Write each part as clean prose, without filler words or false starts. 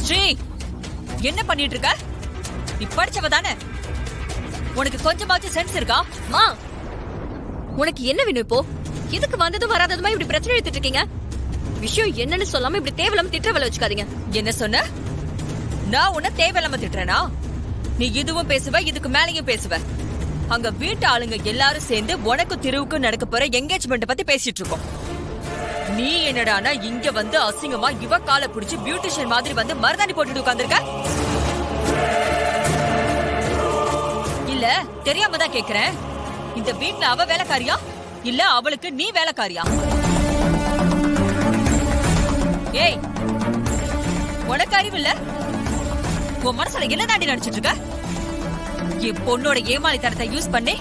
ஸ்ரீ, என்ன பண்ணிட்டு இருக்க? நீ படிச்சவ தானே? உனக்கு கொஞ்சமாச்சும் சென்ஸ் இருக்கா? மா, உனக்கு என்ன வேணும் இப்போ? எதுக்கு வந்ததும் வராததுமா இப்படி பிரச்சனை எடுத்துட்டு இருக்கீங்க? விஷயம் என்னன்னு சொல்லாம இப்படி தேவையில்லாம திட்டவலை வச்சுக்காதீங்க. என்ன சொன்ன? நான் உன்ன தேவையில்லாம திட்டுறேனா? நீ இதுவும் பேசுவ, இதுக்கு மேலேயும் பேசுவ. அங்க வீட்டு ஆளுங்க எல்லாரும் சேர்ந்து உனக்கு திருவுக்கு நடக்க போற என்கேஜ்மெண்ட் பத்தி பேசிட்டு இருக்கோம். நீ என்னடானா இங்க வந்து அசிங்கமா இவ காலை புடிச்சு பியூட்டிஷியன் மாதிரி வந்து மருதாணி போட்டுட்டு உட்கார்ந்திருக்க? இல்ல தெரியாம தான் கேக்குறேன். இந்த வீட்ல அவ வேலைக்காரியா இல்ல அவளுக்கு நீ வேலைக்காரியா? ஏய், உனக்கு அறிவு இல்ல? உன் மனசுல என்ன தாண்டி நடிச்சிட்டு இருக்க? என் பொண்ணோட ஏமாளித்தனத்தை யூஸ் பண்ணி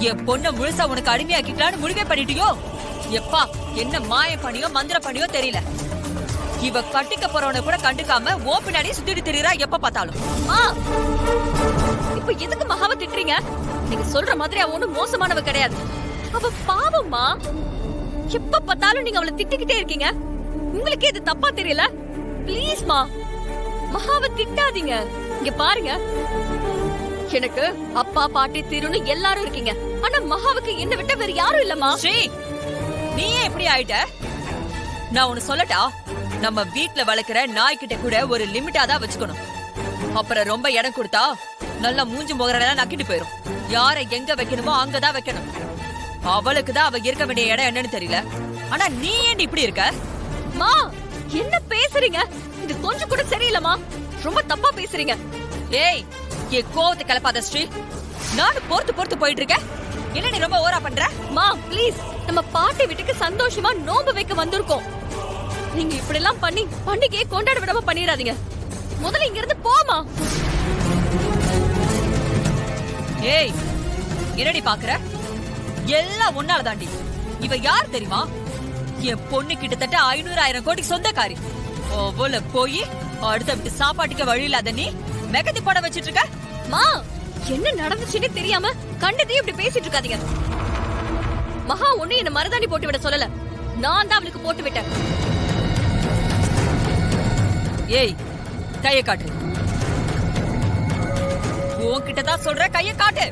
என் பொண்ண முழுசா உனக்கு அடிமையாக்கிக்கலான்னு முடிவே பண்ணிட்டியோ? எப்பா, என்ன மாய பண்ணியோ மந்திர பண்ணியோ தெரியல. இவ கட்டிக்க போறவன கூட கண்டுக்காம ஓ பின்னாடியே சுத்திட்டு திரியறா எப்ப பார்த்தாலும். இப்ப எதுக்கு மகாவை திட்டுறீங்க? நீங்க சொல்ற மாதிரி அவ ஒண்ணும் மோசமானவ கிடையாது. அவ பாவம்மா. எப்ப பார்த்தாலும் நீங்க அவளை திட்டிக்கிட்டே இருக்கீங்க. உங்களுக்கு இது தப்பா தெரியல? ப்ளீஸ் மா, மகாவை திட்டாதீங்க. இங்க பாருங்க, எனக்கு அப்பா பாட்டி திருன்னு எல்லாரும் இருக்கீங்க. ஆனா மகாவுக்கு என்ன விட்ட வேற யாரும் இல்லம்மா. ஸ்ரீ, நீ ஏன் இப்படி ஆயிட்ட? நான் உன்னை சொல்லட்டா? நம்ம வீட்ல வளர்க்கிற நாய்கிட்ட கூட ஒரு லிமிட்டா தான் வச்சுக்கணும். அப்புறம் ரொம்ப இடம் கொடுத்தா நல்லா மூஞ்சி முகரெல்லாம் நக்கிட்டு போயிரும். யாரை எங்க வைக்கணுமோ அங்கதான் வைக்கணும். அவளுக்கு தான் அவ இருக்க வேண்டிய இடம் என்னன்னு தெரியல. ஆனா நீ ஏன் இப்படி இருக்க? மா, என்ன பேசுறீங்க? இது கொஞ்சம் கூட சரியில்லமா. ரொம்ப தப்பா பேசுறீங்க. ஏய், என் கோவத்தை கிளப்பாத ஸ்ரீ. நானும் பொறுத்து போயிட்டு இருக்கேன். என்ன நீ ரொம்ப ஓவரா பண்ற? மா ப்ளீஸ், நம்ம பாட்டி வீட்டுக்கு சந்தோஷமா நோம்பு வைக்க வந்திருக்கோம். நீங்க இப்படி எல்லாம் பண்ணி பண்டிகையை கொண்டாட விடாம பண்ணிடாதீங்க. முதல்ல இங்க இருந்து போமா. ஏய், என்னடி பாக்குற? எல்லாம் உன்னால தாண்டி. இவ யார் தெரியுமா? என் பொண்ணு கிட்டத்தட்ட 500,000 கோடி சொந்தக்காரி. அவள போய் அடுத்த விட்டு சாப்பாட்டுக்கு வழி இல்லாத நீ மெகந்தி போட வச்சிட்டு இருக்க? மா, என்ன நடந்துச்சுன்னு தெரியாம கண்டதையும் இப்படி பேசிட்டு இருக்காதீங்க. மகா ஒண்ணு என்ன மருதாணி போட்டு விட சொல்லல, நான் தான் அவளுக்கு போட்டு விட்டேன். ஏய், கைய காட்டு. உன்கிட்ட தான் சொல்ற, கைய காட்டு.